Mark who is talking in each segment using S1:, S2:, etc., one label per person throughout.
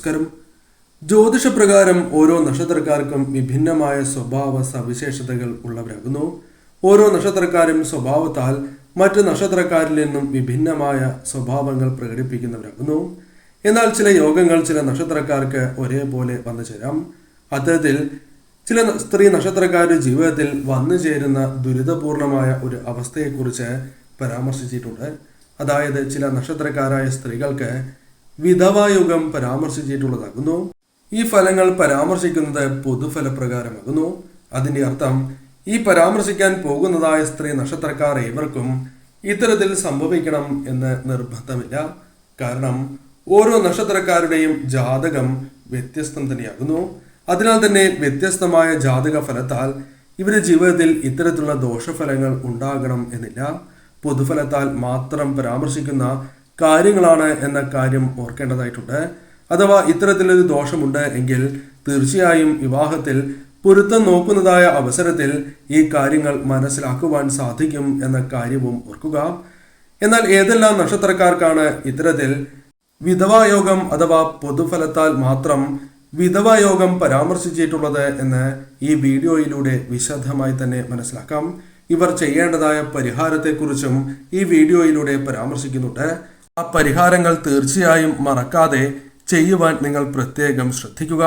S1: നമസ്കാരം. ജ്യോതിഷപ്രകാരം ഓരോ നക്ഷത്രക്കാർക്കും വിഭിന്നമായ സ്വഭാവ സവിശേഷതകൾ ഉള്ളവരാകുന്നു. ഓരോ നക്ഷത്രക്കാരും സ്വഭാവത്താൽ മറ്റ് നക്ഷത്രക്കാരിൽ നിന്നും വിഭിന്നമായ സ്വഭാവങ്ങൾ പ്രകടിപ്പിക്കുന്നവരാകുന്നു. എന്നാൽ ചില യോഗങ്ങൾ ചില നക്ഷത്രക്കാർക്ക് ഒരേപോലെ വന്നു ചേരാം. അത്തരത്തിൽ ചില സ്ത്രീ നക്ഷത്രക്കാരുടെ ജീവിതത്തിൽ വന്നു ചേരുന്ന ദുരിതപൂർണമായ ഒരു അവസ്ഥയെക്കുറിച്ച് പരാമർശിച്ചിട്ടുണ്ട്. അതായത് ചില നക്ഷത്രക്കാരായ സ്ത്രീകൾക്ക് വിധവായുഗം പരാമർശിച്ചിട്ടുള്ളതാകുന്നു. ഈ ഫലങ്ങൾ പരാമർശിക്കുന്നത് പൊതുഫലപ്രകാരമാകുന്നു. അതിന്റെ അർത്ഥം ഈ പരാമർശിക്കാൻ പോകുന്നതായ സ്ത്രീ നക്ഷത്രക്കാർ ഏവർക്കും ഇത്തരത്തിൽ സംഭവിക്കണം എന്ന് നിർബന്ധമില്ല. കാരണം ഓരോ നക്ഷത്രക്കാരുടെയും ജാതകം വ്യത്യസ്തം തന്നെയാകുന്നു. അതിനാൽ തന്നെ വ്യത്യസ്തമായ ജാതക ഫലത്താൽ ഇവരുടെ ജീവിതത്തിൽ ഇത്തരത്തിലുള്ള ദോഷഫലങ്ങൾ ഉണ്ടാകണം എന്നില്ല. പൊതുഫലത്താൽ മാത്രം പരാമർശിക്കുന്ന കാര്യങ്ങളാണ് എന്ന കാര്യം ഓർക്കേണ്ടതായിട്ടുണ്ട്. അഥവാ ഇത്തരത്തിലൊരു ദോഷമുണ്ട് എങ്കിൽ തീർച്ചയായും വിവാഹത്തിൽ പൊരുത്തം നോക്കുന്നതായ അവസരത്തിൽ ഈ കാര്യങ്ങൾ മനസ്സിലാക്കുവാൻ സാധിക്കും എന്ന കാര്യവും ഓർക്കുക. എന്നാൽ ഏതെല്ലാം നക്ഷത്രക്കാർക്കാണ് ഇത്തരത്തിൽ വിധവായോഗം അഥവാ പൊതുഫലത്താൽ മാത്രം വിധവായോഗം പരാമർശിച്ചിട്ടുള്ളത് എന്ന് ഈ വീഡിയോയിലൂടെ വിശദമായി തന്നെ മനസ്സിലാക്കാം. ഇവർ ചെയ്യേണ്ടതായ പരിഹാരത്തെക്കുറിച്ചും ഈ വീഡിയോയിലൂടെ പരാമർശിക്കുന്നുണ്ട്. ആ പരിഹാരങ്ങൾ തീർച്ചയായും മറക്കാതെ ചെയ്യുവാൻ നിങ്ങൾ പ്രത്യേകം ശ്രദ്ധിക്കുക.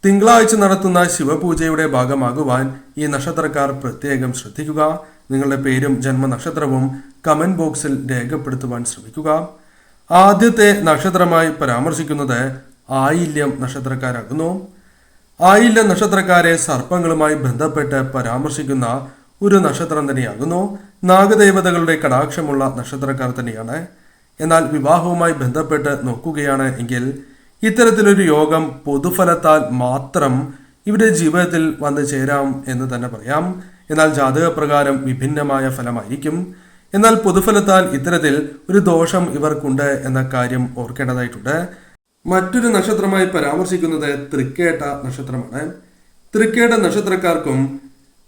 S1: തിങ്കളാഴ്ച നടത്തുന്ന ശിവപൂജയുടെ ഭാഗമാകുവാൻ ഈ നക്ഷത്രക്കാർ പ്രത്യേകം ശ്രദ്ധിക്കുക. നിങ്ങളുടെ പേരും ജന്മനക്ഷത്രവും കമന്റ് ബോക്സിൽ രേഖപ്പെടുത്തുവാൻ ശ്രമിക്കുക. ആദ്യത്തെ നക്ഷത്രമായി പരാമർശിക്കുന്നത് ആയില്യം നക്ഷത്രക്കാരാകുന്നു. ആയില്യം നക്ഷത്രക്കാരെ സർപ്പങ്ങളുമായി ബന്ധപ്പെട്ട് പരാമർശിക്കുന്ന ഒരു നക്ഷത്രം തന്നെയാകുന്നു. നാഗദേവതകളുടെ കടാക്ഷമുള്ള നക്ഷത്രക്കാർ തന്നെയാണ്. എന്നാൽ വിവാഹവുമായി ബന്ധപ്പെട്ട് നോക്കുകയാണ് എങ്കിൽ ഇത്തരത്തിലൊരു യോഗം പൊതുഫലത്താൽ മാത്രം ഇവരുടെ ജീവിതത്തിൽ വന്നു ചേരാം എന്ന് തന്നെ പറയാം. എന്നാൽ ജാതകപ്രകാരം വിഭിന്നമായ ഫലമായിരിക്കും. എന്നാൽ പൊതുഫലത്താൽ ഇത്തരത്തിൽ ഒരു ദോഷം ഇവർക്കുണ്ട് എന്ന കാര്യം ഓർക്കേണ്ടതായിട്ടുണ്ട്. മറ്റൊരു നക്ഷത്രമായി പരാമർശിക്കുന്നത് തൃക്കേട്ട നക്ഷത്രമാണ്. തൃക്കേട്ട നക്ഷത്രക്കാർക്കും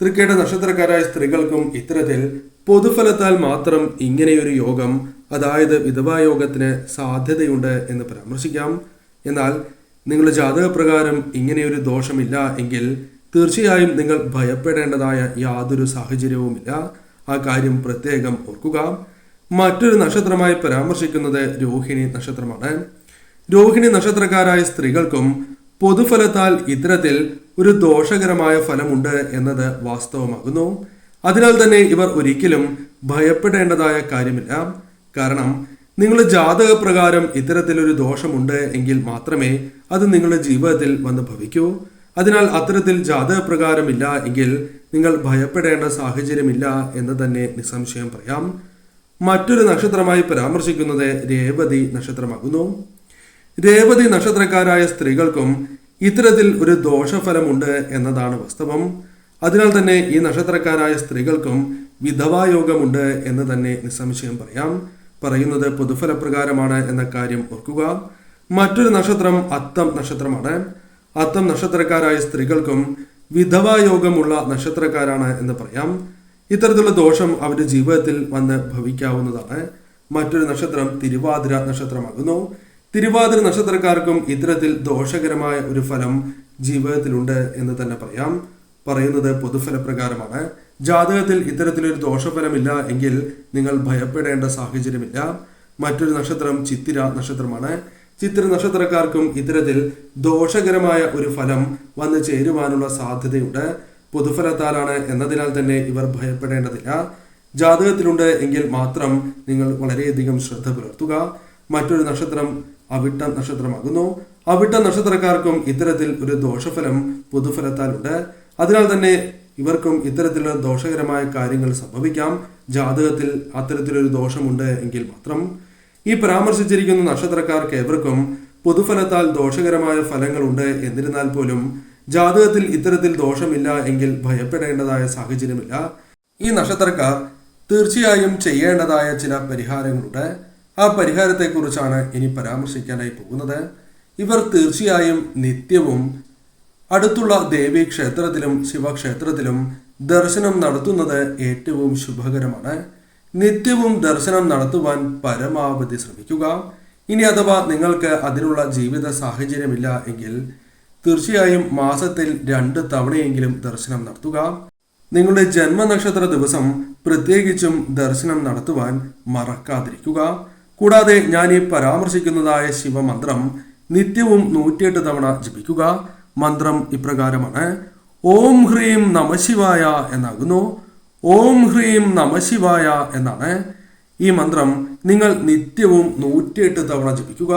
S1: തൃക്കേട്ട നക്ഷത്രക്കാരായ സ്ത്രീകൾക്കും ഇത്തരത്തിൽ പൊതുഫലത്താൽ മാത്രം ഇങ്ങനെയൊരു യോഗം, അതായത് വിധവായോഗത്തിന് സാധ്യതയുണ്ട് എന്ന് പരാമർശിക്കാം. എന്നാൽ നിങ്ങളുടെ ജാതകപ്രകാരം ഇങ്ങനെയൊരു ദോഷമില്ല എങ്കിൽ തീർച്ചയായും നിങ്ങൾ ഭയപ്പെടേണ്ടതായ യാതൊരു സാഹചര്യവുമില്ല. ആ കാര്യം പ്രത്യേകം ഓർക്കുക. മറ്റൊരു നക്ഷത്രമായി പരാമർശിക്കുന്നത് രോഹിണി നക്ഷത്രമാണ്. രോഹിണി നക്ഷത്രക്കാരായ സ്ത്രീകൾക്കും പൊതുഫലത്താൽ ഇത്തരത്തിൽ ഒരു ദോഷകരമായ ഫലമുണ്ട് എന്നത് വാസ്തവമാകുന്നു. അതിനാൽ തന്നെ ഇവർ ഒരിക്കലും ഭയപ്പെടേണ്ടതായ കാര്യമില്ല. കാരണം നിങ്ങളുടെ ജാതകപ്രകാരം ഇത്തരത്തിലൊരു ദോഷമുണ്ട് എങ്കിൽ മാത്രമേ അത് നിങ്ങളുടെ ജീവിതത്തിൽ വന്ന് ഭവിക്കൂ. അതിനാൽ അത്തരത്തിൽ ജാതകപ്രകാരമില്ല എങ്കിൽ നിങ്ങൾ ഭയപ്പെടേണ്ട സാഹചര്യമില്ല എന്ന് തന്നെ നിസ്സംശയം പറയാം. മറ്റൊരു നക്ഷത്രമായി പരാമർശിക്കുന്നത് രേവതി നക്ഷത്രമാകുന്നു. രേവതി നക്ഷത്രക്കാരായ സ്ത്രീകൾക്കും ഇത്തരത്തിൽ ഒരു ദോഷഫലമുണ്ട് എന്നതാണ് വാസ്തവം. അതിനാൽ തന്നെ ഈ നക്ഷത്രക്കാരായ സ്ത്രീകൾക്കും വിധവായോഗമുണ്ട് എന്ന് തന്നെ നിസ്സംശയം പറയാം. പറയുന്നത് പൊതുഫലപ്രകാരമാണ് എന്ന കാര്യം ഓർക്കുക. മറ്റൊരു നക്ഷത്രം അത്തം നക്ഷത്രമാണ്. അത്തം നക്ഷത്രക്കാരായ സ്ത്രീകൾക്കും വിധവായോഗമുള്ള നക്ഷത്രക്കാരാണ് എന്ന് പറയാം. ഇത്തരത്തിലുള്ള ദോഷം അവരുടെ ജീവിതത്തിൽ വന്ന് ഭവിക്കാവുന്നതാണ്. മറ്റൊരു നക്ഷത്രം തിരുവാതിര നക്ഷത്രമാകുന്നു. തിരുവാതിര നക്ഷത്രക്കാർക്കും ഇത്തരത്തിൽ ദോഷകരമായ ഒരു ഫലം ജീവിതത്തിലുണ്ട് എന്ന് തന്നെ പറയാം. പറയുന്നത് പൊതുഫലപ്രകാരമാണ്. ജാതകത്തിൽ ഇത്തരത്തിലൊരു ദോഷഫലമില്ല എങ്കിൽ നിങ്ങൾ ഭയപ്പെടേണ്ട സാഹചര്യമില്ല. മറ്റൊരു നക്ഷത്രം ചിത്തിര നക്ഷത്രമാണ്. ചിത്തിര നക്ഷത്രക്കാർക്കും ഇത്തരത്തിൽ ദോഷകരമായ ഒരു ഫലം വന്നു ചേരുവാനുള്ള സാധ്യതയുണ്ട്. പൊതുഫലത്താലാണ് എന്നതിനാൽ തന്നെ ഇവർ ഭയപ്പെടേണ്ടതില്ല. ജാതകത്തിലുണ്ട് എങ്കിൽ മാത്രം നിങ്ങൾ വളരെയധികം ശ്രദ്ധ പുലർത്തുക. മറ്റൊരു നക്ഷത്രം അവിട്ടം നക്ഷത്രമാകുന്നു. അവിട്ടം നക്ഷത്രക്കാർക്കും ഇത്തരത്തിൽ ഒരു ദോഷഫലം പൊതുഫലത്താലുണ്ട്. അതിനാൽ തന്നെ ഇവർക്കും ഇത്തരത്തിലുള്ള ദോഷകരമായ കാര്യങ്ങൾ സംഭവിക്കാം. ജാതകത്തിൽ അത്തരത്തിലൊരു ദോഷമുണ്ട് എങ്കിൽ മാത്രം. ഈ പരാമർശിച്ചിരിക്കുന്ന നക്ഷത്രക്കാർക്ക് ഏവർക്കും പൊതുഫലത്താൽ ദോഷകരമായ ഫലങ്ങളുണ്ട്. എന്നിരുന്നാൽ പോലും ജാതകത്തിൽ ഇത്തരത്തിൽ ദോഷമില്ല എങ്കിൽ ഭയപ്പെടേണ്ടതായ സാഹചര്യമില്ല. ഈ നക്ഷത്രക്കാർ തീർച്ചയായും ചെയ്യേണ്ടതായ ചില പരിഹാരങ്ങളുണ്ട്. ആ പരിഹാരത്തെക്കുറിച്ചാണ് ഇനി പരാമർശിക്കാനായി പോകുന്നത്. ഇവർ തീർച്ചയായും നിത്യവും അടുത്തുള്ള ദേവീ ക്ഷേത്രത്തിലും ശിവക്ഷേത്രത്തിലും ദർശനം നടത്തുന്നത് ഏറ്റവും ശുഭകരമാണ്. നിത്യവും ദർശനം നടത്തുവാൻ പരമാവധി ശ്രമിക്കുക. ഇനി അഥവാ നിങ്ങൾക്ക് അതിനുള്ള ജീവിത സാഹചര്യമില്ല എങ്കിൽ തീർച്ചയായും മാസത്തിൽ 2 തവണയെങ്കിലും ദർശനം നടത്തുക. നിങ്ങളുടെ ജന്മനക്ഷത്ര ദിവസം പ്രത്യേകിച്ചും ദർശനം നടത്തുവാൻ മറക്കാതിരിക്കുക. കൂടാതെ ഞാൻ ഈ പരാമർശിക്കുന്നതായ ശിവമന്ത്രം നിത്യവും 108 തവണ ജപിക്കുക. മന്ത്രം ഇപ്രകാരമാണ്: ഓം ഹ്രീം നമഃശിവായ എന്നാകുന്നു. ഓം ഹ്രീം നമഃശിവായ എന്നാണ്. ഈ മന്ത്രം നിങ്ങൾ നിത്യവും 108 തവണ ജപിക്കുക.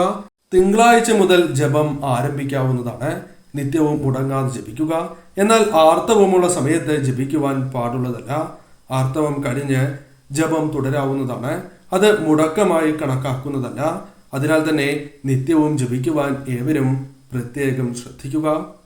S1: തിങ്കളാഴ്ച മുതൽ ജപം ആരംഭിക്കാവുന്നതാണ്. നിത്യവും മുടങ്ങാതെ ജപിക്കുക. എന്നാൽ ആർത്തവമുള്ള സമയത്ത് ജപിക്കുവാൻ പാടുള്ളതല്ല. ആർത്തവം കഴിഞ്ഞ് ജപം തുടരാവുന്നതാണ്. അത് മുടക്കമായി കണക്കാക്കുന്നതല്ല. അതിനാൽ തന്നെ നിത്യവും ജപിക്കുവാൻ ഏവരും പ്രത്യേകം ശ്രദ്ധിക്കുക.